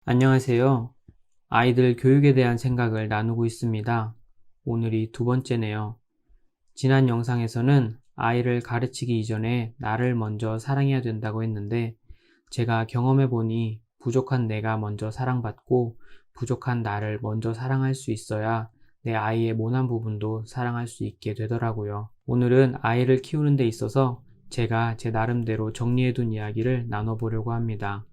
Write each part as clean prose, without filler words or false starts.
안녕하세요. 아이들 교육에 대한 생각을 나누고 있습니다. 오늘이 두 번째네요. 지난 영상에서는 아이를 가르치기 이전에 나를 먼저 사랑해야 된다고 했는데, 제가 경험해 보니 부족한 내가 먼저 사랑받고 부족한 나를 먼저 사랑할 수 있어야 내 아이의 모난 부분도 사랑할 수 있게 되더라고요. 오늘은 아이를 키우는 데 있어서 제가 제 나름대로 정리해둔 이야기를 나눠보려고 합니다.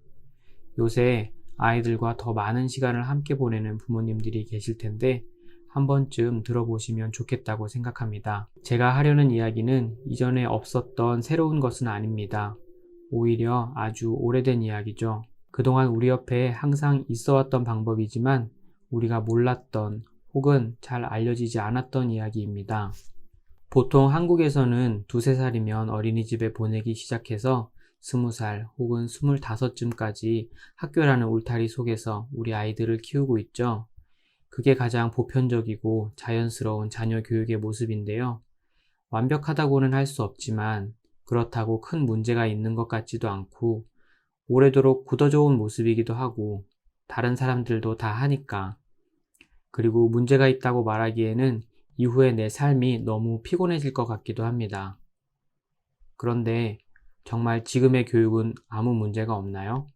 요새 아이들과 더 많은 시간을 함께 보내는 부모님들이 계실 텐데 한 번쯤 들어보시면 좋겠다고 생각합니다. 제가 하려는 이야기는 이전에 없었던 새로운 것은 아닙니다. 오히려 아주 오래된 이야기죠. 그동안 우리 옆에 항상 있어 왔던 방법이지만 우리가 몰랐던 혹은 잘 알려지지 않았던 이야기입니다. 보통 한국에서는 두세 살이면 어린이집에 보내기 시작해서 20살 혹은 25쯤까지 학교라는 울타리 속에서 우리 아이들을 키우고 있죠. 그게 가장 보편적이고 자연스러운 자녀 교육의 모습인데요. 완벽하다고는 할 수 없지만 그렇다고 큰 문제가 있는 것 같지도 않고 오래도록 굳어져 온 모습이기도 하고 다른 사람들도 다 하니까. 그리고 문제가 있다고 말하기에는 이후에 내 삶이 너무 피곤해질 것 같기도 합니다. 그런데 정말 지금의 교육은 아무 문제가 없나요?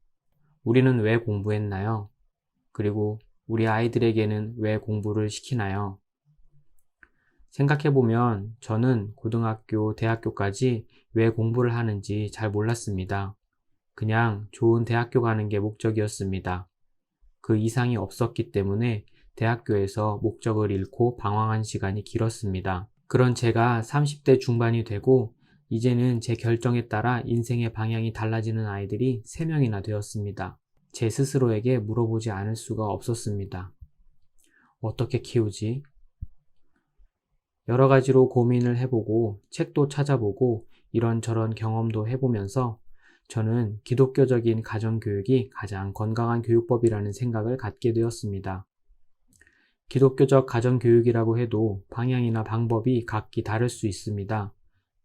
우리는 왜 공부했나요? 그리고 우리 아이들에게는 왜 공부를 시키나요? 생각해보면 저는 고등학교, 대학교까지 왜 공부를 하는지 잘 몰랐습니다. 그냥 좋은 대학교 가는 게 목적이었습니다. 그 이상이 없었기 때문에 대학교에서 목적을 잃고 방황한 시간이 길었습니다. 그런 제가 30대 중반이 되고 이제는 제 결정에 따라 인생의 방향이 달라지는 아이들이 3명이나 되었습니다. 제 스스로에게 물어보지 않을 수가 없었습니다. 어떻게 키우지? 여러 가지로 고민을 해보고 책도 찾아보고 이런저런 경험도 해보면서 저는 기독교적인 가정교육이 가장 건강한 교육법이라는 생각을 갖게 되었습니다. 기독교적 가정교육이라고 해도 방향이나 방법이 각기 다를 수 있습니다.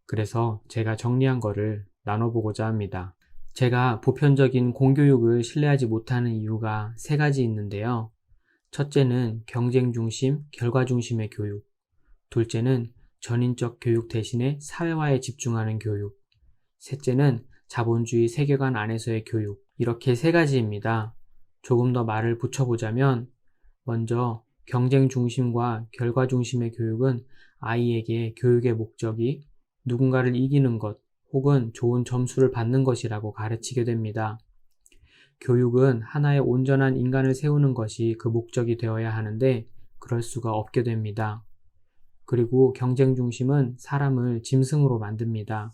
그래서 제가 정리한 거를 나눠보고자 합니다. 제가 보편적인 공교육을 신뢰하지 못하는 이유가 3가지 있는데요. 첫째는 경쟁 중심, 결과 중심의 교육. 둘째는 전인적 교육 대신에 사회화에 집중하는 교육. 셋째는 자본주의 세계관 안에서의 교육. 이렇게 3가지입니다. 조금 더 말을 붙여보자면 먼저 경쟁 중심과 결과 중심의 교육은 아이에게 교육의 목적이 누군가를 이기는 것 혹은 좋은 점수를 받는 것이라고 가르치게 됩니다. 교육은 하나의 온전한 인간을 세우는 것이 그 목적이 되어야 하는데 그럴 수가 없게 됩니다. 그리고 경쟁 중심은 사람을 짐승으로 만듭니다.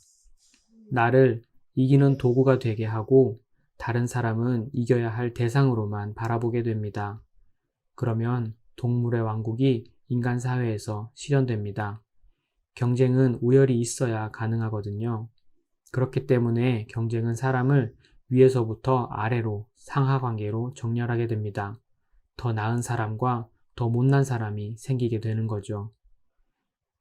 나를 이기는 도구가 되게 하고 다른 사람은 이겨야 할 대상으로만 바라보게 됩니다. 그러면 동물의 왕국이 인간 사회에서 실현됩니다. 경쟁은 우열이 있어야 가능하거든요. 그렇기 때문에 경쟁은 사람을 위에서부터 아래로 상하 관계로 정렬하게 됩니다. 더 나은 사람과 더 못난 사람이 생기게 되는 거죠.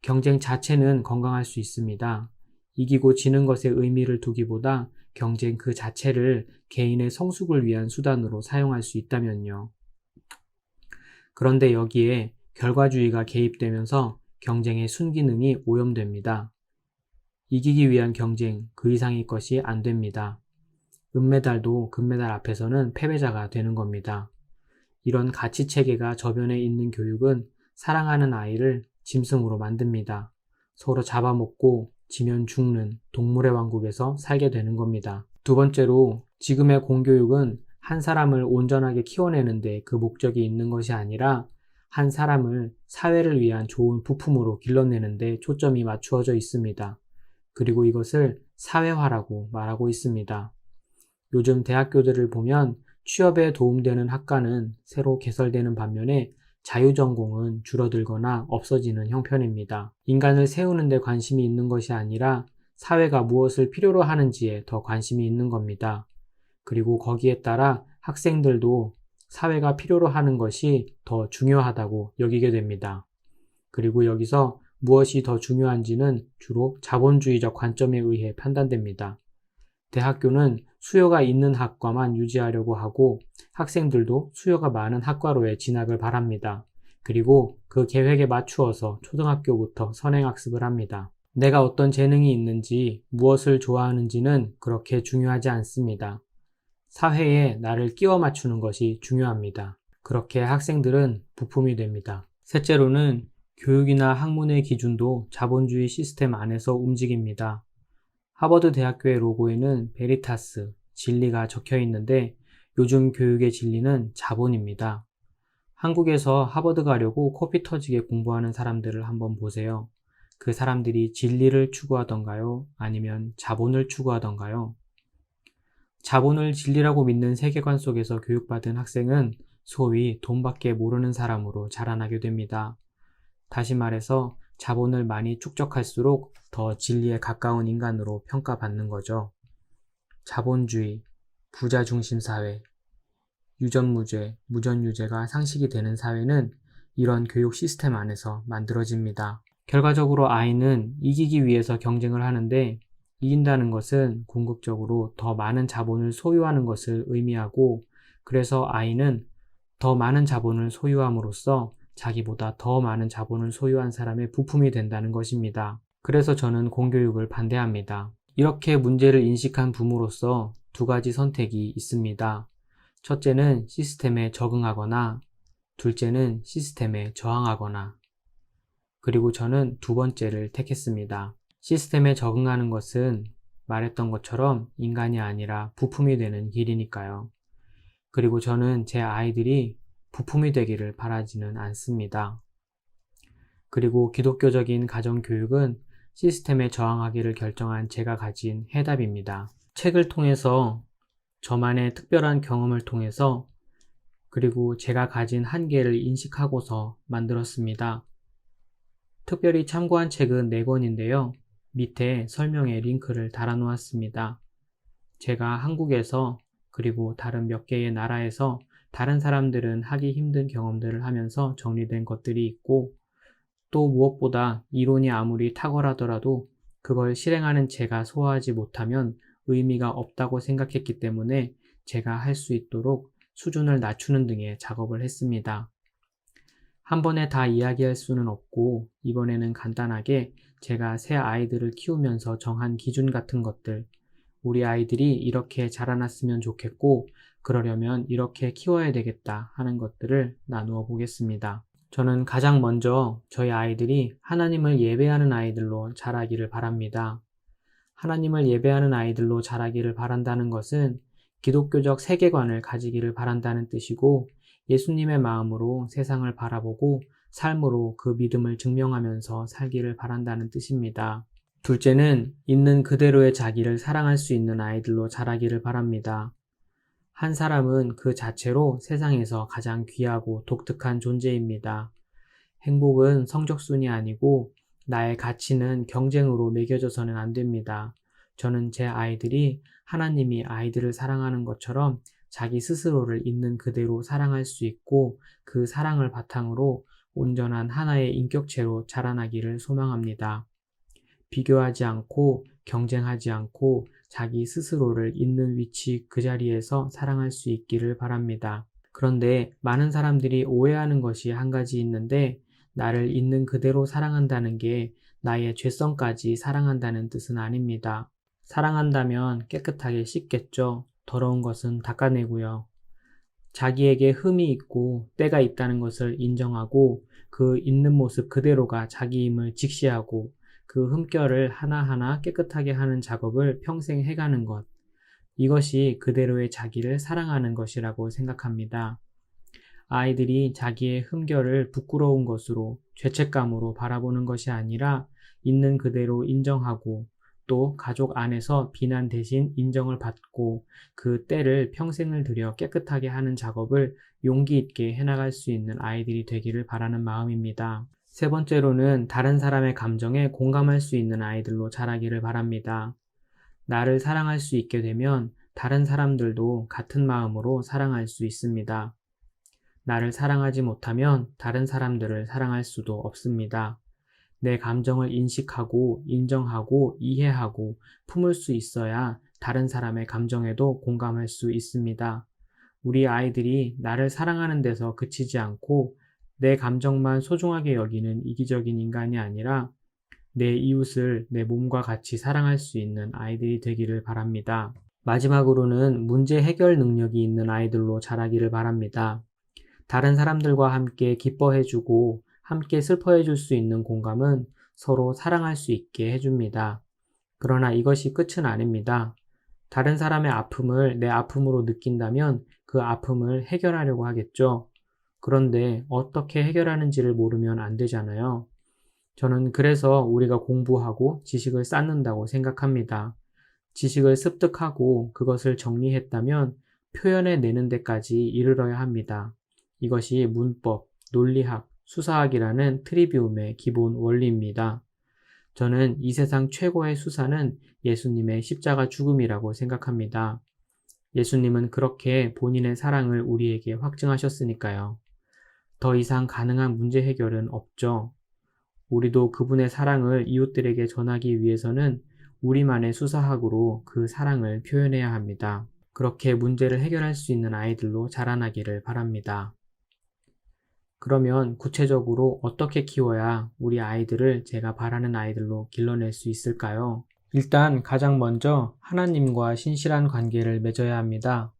경쟁 자체는 건강할 수 있습니다. 이기고 지는 것에 의미를 두기보다 경쟁 그 자체를 개인의 성숙을 위한 수단으로 사용할 수 있다면요. 그런데 여기에 결과주의가 개입되면서 경쟁의 순기능이 오염됩니다. 이기기 위한 경쟁, 그 이상의 것이 안 됩니다. 은메달도 금메달 앞에서는 패배자가 되는 겁니다. 이런 가치체계가 저변에 있는 교육은 사랑하는 아이를 짐승으로 만듭니다. 서로 잡아먹고 지면 죽는 동물의 왕국에서 살게 되는 겁니다. 두 번째로 지금의 공교육은 한 사람을 온전하게 키워내는데 그 목적이 있는 것이 아니라 한 사람을 사회를 위한 좋은 부품으로 길러내는데 초점이 맞추어져 있습니다. 그리고 이것을 사회화라고 말하고 있습니다. 요즘 대학교들을 보면 취업에 도움되는 학과는 새로 개설되는 반면에 자유전공은 줄어들거나 없어지는 형편입니다. 인간을 세우는 데 관심이 있는 것이 아니라 사회가 무엇을 필요로 하는지에 더 관심이 있는 겁니다. 그리고 거기에 따라 학생들도 사회가 필요로 하는 것이 더 중요하다고 여기게 됩니다. 그리고 여기서 무엇이 더 중요한지는 주로 자본주의적 관점에 의해 판단됩니다. 대학교는 수요가 있는 학과만 유지하려고 하고 학생들도 수요가 많은 학과로의 진학을 바랍니다. 그리고 그 계획에 맞추어서 초등학교부터 선행학습을 합니다. 내가 어떤 재능이 있는지, 무엇을 좋아하는지는 그렇게 중요하지 않습니다. 사회에 나를 끼워 맞추는 것이 중요합니다. 그렇게 학생들은 부품이 됩니다. 셋째로는 교육이나 학문의 기준도 자본주의 시스템 안에서 움직입니다. 하버드 대학교의 로고에는 베리타스, 진리가 적혀 있는데 요즘 교육의 진리는 자본입니다. 한국에서 하버드 가려고 코피 터지게 공부하는 사람들을 한번 보세요. 그 사람들이 진리를 추구하던가요? 아니면 자본을 추구하던가요? 자본을 진리라고 믿는 세계관 속에서 교육받은 학생은 소위 돈밖에 모르는 사람으로 자라나게 됩니다. 다시 말해서 자본을 많이 축적할수록 더 진리에 가까운 인간으로 평가받는 거죠. 자본주의, 부자 중심 사회, 유전무죄, 무전유죄가 상식이 되는 사회는 이런 교육 시스템 안에서 만들어집니다. 결과적으로 아이는 이기기 위해서 경쟁을 하는데 이긴다는 것은 궁극적으로 더 많은 자본을 소유하는 것을 의미하고 그래서 아이는 더 많은 자본을 소유함으로써 자기보다 더 많은 자본을 소유한 사람의 부품이 된다는 것입니다. 그래서 저는 공교육을 반대합니다. 이렇게 문제를 인식한 부모로서 두 가지 선택이 있습니다. 첫째는 시스템에 적응하거나 둘째는 시스템에 저항하거나 그리고 저는 두 번째를 택했습니다. 시스템에 적응하는 것은 말했던 것처럼 인간이 아니라 부품이 되는 길이니까요. 그리고 저는 제 아이들이 부품이 되기를 바라지는 않습니다. 그리고 기독교적인 가정교육은 시스템에 저항하기를 결정한 제가 가진 해답입니다. 책을 통해서 저만의 특별한 경험을 통해서 그리고 제가 가진 한계를 인식하고서 만들었습니다. 특별히 참고한 책은 4권인데요. 밑에 설명에 링크를 달아 놓았습니다. 제가 한국에서 그리고 다른 몇 개의 나라에서 다른 사람들은 하기 힘든 경험들을 하면서 정리된 것들이 있고 또 무엇보다 이론이 아무리 탁월하더라도 그걸 실행하는 제가 소화하지 못하면 의미가 없다고 생각했기 때문에 제가 할 수 있도록 수준을 낮추는 등의 작업을 했습니다. 한 번에 다 이야기할 수는 없고 이번에는 간단하게 제가 새 아이들을 키우면서 정한 기준 같은 것들, 우리 아이들이 이렇게 자라났으면 좋겠고 그러려면 이렇게 키워야 되겠다 하는 것들을 나누어 보겠습니다. 저는 가장 먼저 저희 아이들이 하나님을 예배하는 아이들로 자라기를 바랍니다. 하나님을 예배하는 아이들로 자라기를 바란다는 것은 기독교적 세계관을 가지기를 바란다는 뜻이고 예수님의 마음으로 세상을 바라보고 삶으로 그 믿음을 증명하면서 살기를 바란다는 뜻입니다. 둘째는 있는 그대로의 자기를 사랑할 수 있는 아이들로 자라기를 바랍니다. 한 사람은 그 자체로 세상에서 가장 귀하고 독특한 존재입니다. 행복은 성적순이 아니고 나의 가치는 경쟁으로 매겨져서는 안 됩니다. 저는 제 아이들이 하나님이 아이들을 사랑하는 것처럼 자기 스스로를 있는 그대로 사랑할 수 있고 그 사랑을 바탕으로 온전한 하나의 인격체로 자라나기를 소망합니다. 비교하지 않고 경쟁하지 않고 자기 스스로를 있는 위치 그 자리에서 사랑할 수 있기를 바랍니다. 그런데 많은 사람들이 오해하는 것이 한 가지 있는데 나를 있는 그대로 사랑한다는 게 나의 죄성까지 사랑한다는 뜻은 아닙니다. 사랑한다면 깨끗하게 씻겠죠. 더러운 것은 닦아내고요. 자기에게 흠이 있고 때가 있다는 것을 인정하고 그 있는 모습 그대로가 자기임을 직시하고 그 흠결을 하나하나 깨끗하게 하는 작업을 평생 해가는 것. 이것이 그대로의 자기를 사랑하는 것이라고 생각합니다. 아이들이 자기의 흠결을 부끄러운 것으로 죄책감으로 바라보는 것이 아니라 있는 그대로 인정하고 또 가족 안에서 비난 대신 인정을 받고 그 때를 평생을 들여 깨끗하게 하는 작업을 용기 있게 해나갈 수 있는 아이들이 되기를 바라는 마음입니다. 세 번째로는 다른 사람의 감정에 공감할 수 있는 아이들로 자라기를 바랍니다. 나를 사랑할 수 있게 되면 다른 사람들도 같은 마음으로 사랑할 수 있습니다. 나를 사랑하지 못하면 다른 사람들을 사랑할 수도 없습니다. 내 감정을 인식하고 인정하고 이해하고 품을 수 있어야 다른 사람의 감정에도 공감할 수 있습니다. 우리 아이들이 나를 사랑하는 데서 그치지 않고 내 감정만 소중하게 여기는 이기적인 인간이 아니라 내 이웃을 내 몸과 같이 사랑할 수 있는 아이들이 되기를 바랍니다. 마지막으로는 문제 해결 능력이 있는 아이들로 자라기를 바랍니다. 다른 사람들과 함께 기뻐해주고 함께 슬퍼해줄 수 있는 공감은 서로 사랑할 수 있게 해줍니다. 그러나 이것이 끝은 아닙니다. 다른 사람의 아픔을 내 아픔으로 느낀다면 그 아픔을 해결하려고 하겠죠. 그런데 어떻게 해결하는지를 모르면 안 되잖아요. 저는 그래서 우리가 공부하고 지식을 쌓는다고 생각합니다. 지식을 습득하고 그것을 정리했다면 표현해내는 데까지 이르러야 합니다. 이것이 문법, 논리학, 수사학이라는 트리비움의 기본 원리입니다. 저는 이 세상 최고의 수사는 예수님의 십자가 죽음이라고 생각합니다. 예수님은 그렇게 본인의 사랑을 우리에게 확증하셨으니까요. 더 이상 가능한 문제 해결은 없죠. 우리도 그분의 사랑을 이웃들에게 전하기 위해서는 우리만의 수사학으로 그 사랑을 표현해야 합니다. 그렇게 문제를 해결할 수 있는 아이들로 자라나기를 바랍니다. 그러면 구체적으로 어떻게 키워야 우리 아이들을 제가 바라는 아이들로 길러낼 수 있을까요? 일단 가장 먼저 하나님과 신실한 관계를 맺어야 합니다.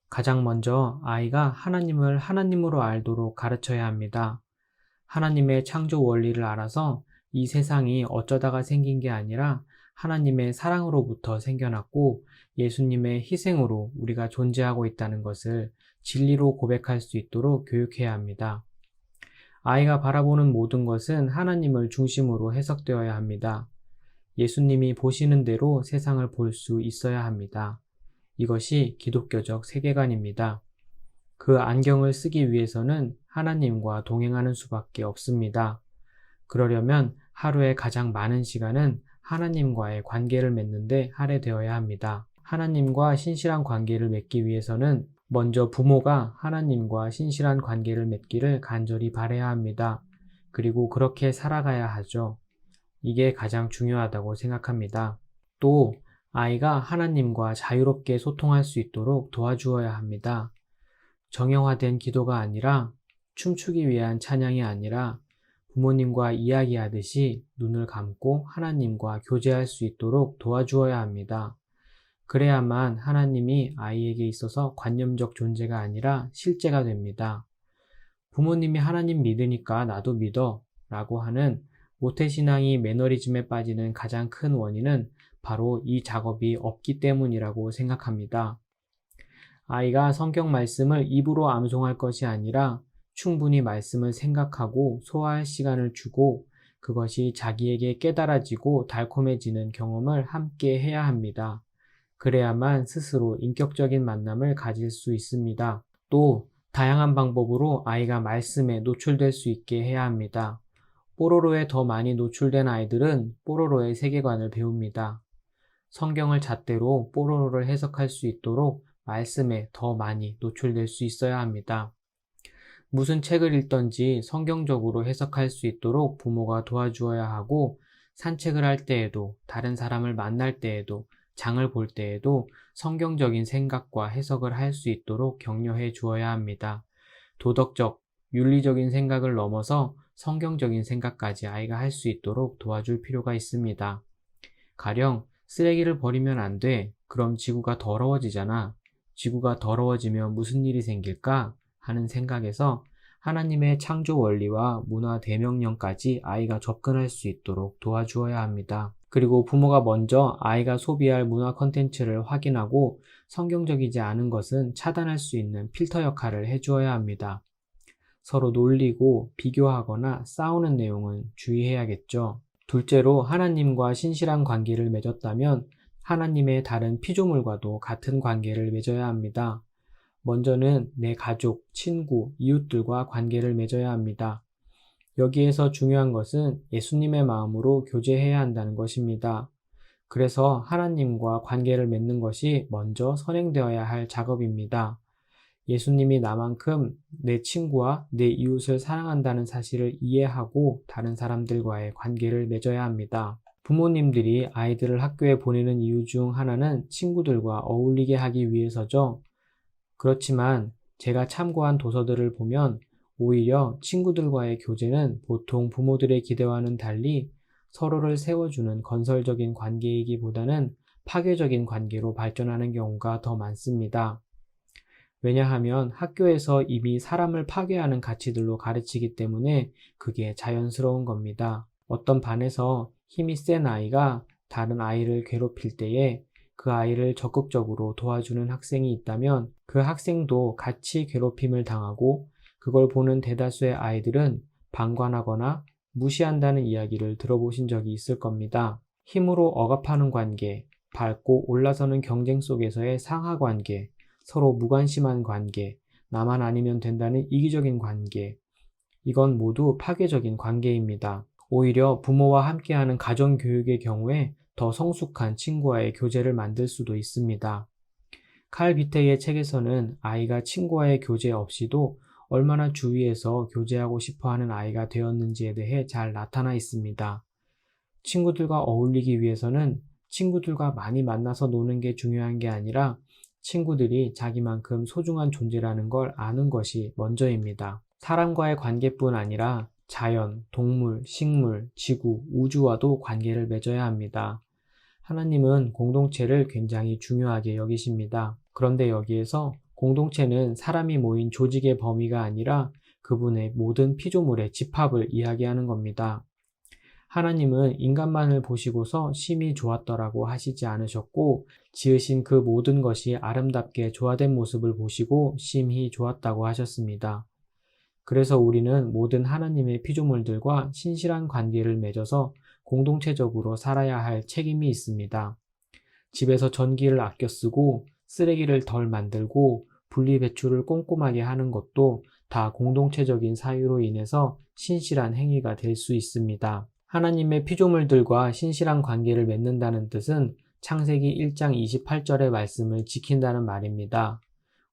가장 먼저 아이가 하나님을 하나님으로 알도록 가르쳐야 합니다. 하나님의 창조 원리를 알아서 이 세상이 어쩌다가 생긴 게 아니라 하나님의 사랑으로부터 생겨났고 예수님의 희생으로 우리가 존재하고 있다는 것을 진리로 고백할 수 있도록 교육해야 합니다. 아이가 바라보는 모든 것은 하나님을 중심으로 해석되어야 합니다. 예수님이 보시는 대로 세상을 볼 수 있어야 합니다. 이것이 기독교적 세계관입니다. 그 안경을 쓰기 위해서는 하나님과 동행하는 수밖에 없습니다. 그러려면 하루에 가장 많은 시간은 하나님과의 관계를 맺는데 할애되어야 합니다. 하나님과 신실한 관계를 맺기 위해서는 먼저 부모가 하나님과 신실한 관계를 맺기를 간절히 바라야 합니다. 그리고 그렇게 살아가야 하죠. 이게 가장 중요하다고 생각합니다. 또 아이가 하나님과 자유롭게 소통할 수 있도록 도와주어야 합니다. 정형화된 기도가 아니라 춤추기 위한 찬양이 아니라 부모님과 이야기하듯이 눈을 감고 하나님과 교제할 수 있도록 도와주어야 합니다. 그래야만 하나님이 아이에게 있어서 관념적 존재가 아니라 실제가 됩니다. 부모님이 하나님 믿으니까 나도 믿어 라고 하는 모태신앙이 매너리즘에 빠지는 가장 큰 원인은 바로 이 작업이 없기 때문이라고 생각합니다. 아이가 성경 말씀을 입으로 암송할 것이 아니라 충분히 말씀을 생각하고 소화할 시간을 주고 그것이 자기에게 깨달아지고 달콤해지는 경험을 함께 해야 합니다. 그래야만 스스로 인격적인 만남을 가질 수 있습니다. 또 다양한 방법으로 아이가 말씀에 노출될 수 있게 해야 합니다. 뽀로로에 더 많이 노출된 아이들은 뽀로로의 세계관을 배웁니다. 성경을 잣대로 뽀로로를 해석할 수 있도록 말씀에 더 많이 노출될 수 있어야 합니다. 무슨 책을 읽던지 성경적으로 해석할 수 있도록 부모가 도와주어야 하고 산책을 할 때에도 다른 사람을 만날 때에도 장을 볼 때에도 성경적인 생각과 해석을 할 수 있도록 격려해 주어야 합니다. 도덕적, 윤리적인 생각을 넘어서 성경적인 생각까지 아이가 할 수 있도록 도와줄 필요가 있습니다. 가령 쓰레기를 버리면 안 돼. 그럼 지구가 더러워지잖아. 지구가 더러워지면 무슨 일이 생길까? 하는 생각에서 하나님의 창조 원리와 문화 대명령까지 아이가 접근할 수 있도록 도와주어야 합니다. 그리고 부모가 먼저 아이가 소비할 문화 콘텐츠를 확인하고 성경적이지 않은 것은 차단할 수 있는 필터 역할을 해주어야 합니다. 서로 놀리고 비교하거나 싸우는 내용은 주의해야겠죠. 둘째로 하나님과 신실한 관계를 맺었다면 하나님의 다른 피조물과도 같은 관계를 맺어야 합니다. 먼저는 내 가족, 친구, 이웃들과 관계를 맺어야 합니다. 여기에서 중요한 것은 예수님의 마음으로 교제해야 한다는 것입니다. 그래서 하나님과 관계를 맺는 것이 먼저 선행되어야 할 작업입니다. 예수님이 나만큼 내 친구와 내 이웃을 사랑한다는 사실을 이해하고 다른 사람들과의 관계를 맺어야 합니다. 부모님들이 아이들을 학교에 보내는 이유 중 하나는 친구들과 어울리게 하기 위해서죠. 그렇지만 제가 참고한 도서들을 보면 오히려 친구들과의 교제는 보통 부모들의 기대와는 달리 서로를 세워주는 건설적인 관계이기보다는 파괴적인 관계로 발전하는 경우가 더 많습니다. 왜냐하면 학교에서 이미 사람을 파괴하는 가치들로 가르치기 때문에 그게 자연스러운 겁니다. 어떤 반에서 힘이 센 아이가 다른 아이를 괴롭힐 때에 그 아이를 적극적으로 도와주는 학생이 있다면 그 학생도 같이 괴롭힘을 당하고 그걸 보는 대다수의 아이들은 방관하거나 무시한다는 이야기를 들어보신 적이 있을 겁니다. 힘으로 억압하는 관계, 밟고 올라서는 경쟁 속에서의 상하 관계, 서로 무관심한 관계, 나만 아니면 된다는 이기적인 관계, 이건 모두 파괴적인 관계입니다. 오히려 부모와 함께하는 가정교육의 경우에 더 성숙한 친구와의 교제를 만들 수도 있습니다. 칼 비테의 책에서는 아이가 친구와의 교제 없이도 얼마나 주위에서 교제하고 싶어하는 아이가 되었는지에 대해 잘 나타나 있습니다. 친구들과 어울리기 위해서는 친구들과 많이 만나서 노는 게 중요한 게 아니라 친구들이 자기만큼 소중한 존재라는 걸 아는 것이 먼저입니다. 사람과의 관계뿐 아니라 자연, 동물, 식물, 지구, 우주와도 관계를 맺어야 합니다. 하나님은 공동체를 굉장히 중요하게 여기십니다. 그런데 여기에서 공동체는 사람이 모인 조직의 범위가 아니라 그분의 모든 피조물의 집합을 이야기하는 겁니다. 하나님은 인간만을 보시고서 심히 좋았더라고 하시지 않으셨고 지으신 그 모든 것이 아름답게 조화된 모습을 보시고 심히 좋았다고 하셨습니다. 그래서 우리는 모든 하나님의 피조물들과 신실한 관계를 맺어서 공동체적으로 살아야 할 책임이 있습니다. 집에서 전기를 아껴 쓰고 쓰레기를 덜 만들고 분리배출을 꼼꼼하게 하는 것도 다 공동체적인 사유로 인해서 신실한 행위가 될 수 있습니다. 하나님의 피조물들과 신실한 관계를 맺는다는 뜻은 창세기 1장 28절의 말씀을 지킨다는 말입니다.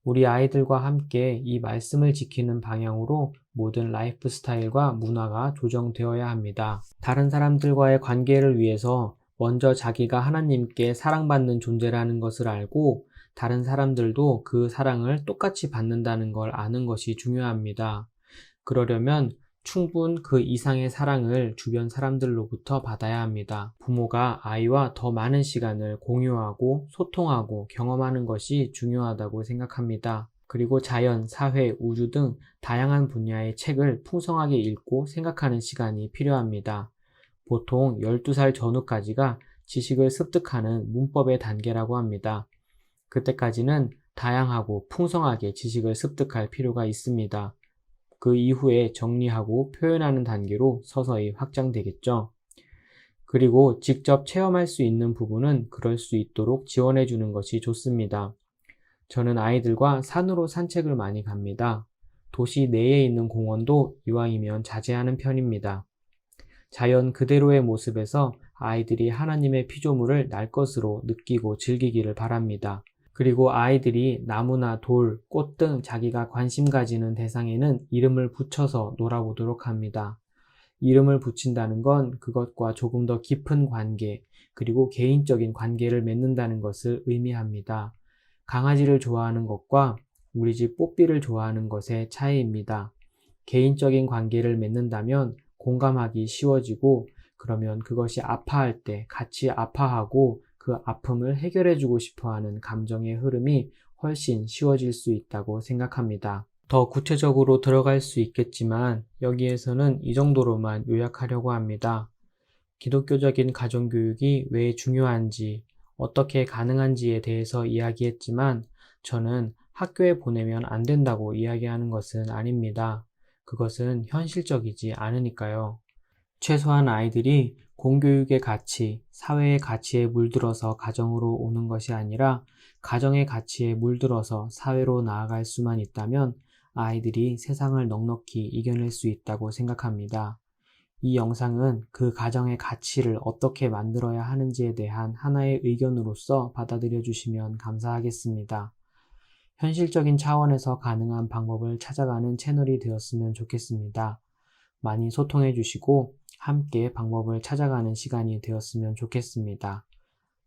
우리 아이들과 함께 이 말씀을 지키는 방향으로 모든 라이프 스타일과 문화가 조정되어야 합니다. 다른 사람들과의 관계를 위해서 먼저 자기가 하나님께 사랑받는 존재라는 것을 알고 다른 사람들도 그 사랑을 똑같이 받는다는 걸 아는 것이 중요합니다. 그러려면 충분 그 이상의 사랑을 주변 사람들로부터 받아야 합니다. 부모가 아이와 더 많은 시간을 공유하고 소통하고 경험하는 것이 중요하다고 생각합니다. 그리고 자연, 사회, 우주 등 다양한 분야의 책을 풍성하게 읽고 생각하는 시간이 필요합니다. 보통 12살 전후까지가 지식을 습득하는 문법의 단계라고 합니다. 그때까지는 다양하고 풍성하게 지식을 습득할 필요가 있습니다. 그 이후에 정리하고 표현하는 단계로 서서히 확장되겠죠. 그리고 직접 체험할 수 있는 부분은 그럴 수 있도록 지원해 주는 것이 좋습니다. 저는 아이들과 산으로 산책을 많이 갑니다. 도시 내에 있는 공원도 이왕이면 자제하는 편입니다. 자연 그대로의 모습에서 아이들이 하나님의 피조물을 날 것으로 느끼고 즐기기를 바랍니다. 그리고 아이들이 나무나 돌, 꽃 등 자기가 관심 가지는 대상에는 이름을 붙여서 놀아보도록 합니다. 이름을 붙인다는 건 그것과 조금 더 깊은 관계, 그리고 개인적인 관계를 맺는다는 것을 의미합니다. 강아지를 좋아하는 것과 우리 집 뽀삐를 좋아하는 것의 차이입니다. 개인적인 관계를 맺는다면 공감하기 쉬워지고 그러면 그것이 아파할 때 같이 아파하고 그 아픔을 해결해주고 싶어하는 감정의 흐름이 훨씬 쉬워질 수 있다고 생각합니다. 더 구체적으로 들어갈 수 있겠지만 여기에서는 이 정도로만 요약하려고 합니다. 기독교적인 가정교육이 왜 중요한지, 어떻게 가능한지에 대해서 이야기했지만 저는 학교에 보내면 안 된다고 이야기하는 것은 아닙니다. 그것은 현실적이지 않으니까요. 최소한 아이들이 공교육의 가치, 사회의 가치에 물들어서 가정으로 오는 것이 아니라 가정의 가치에 물들어서 사회로 나아갈 수만 있다면 아이들이 세상을 넉넉히 이겨낼 수 있다고 생각합니다. 이 영상은 그 가정의 가치를 어떻게 만들어야 하는지에 대한 하나의 의견으로서 받아들여 주시면 감사하겠습니다. 현실적인 차원에서 가능한 방법을 찾아가는 채널이 되었으면 좋겠습니다. 많이 소통해 주시고 함께 방법을 찾아가는 시간이 되었으면 좋겠습니다.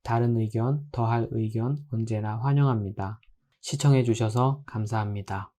다른 의견, 더할 의견 언제나 환영합니다. 시청해주셔서 감사합니다.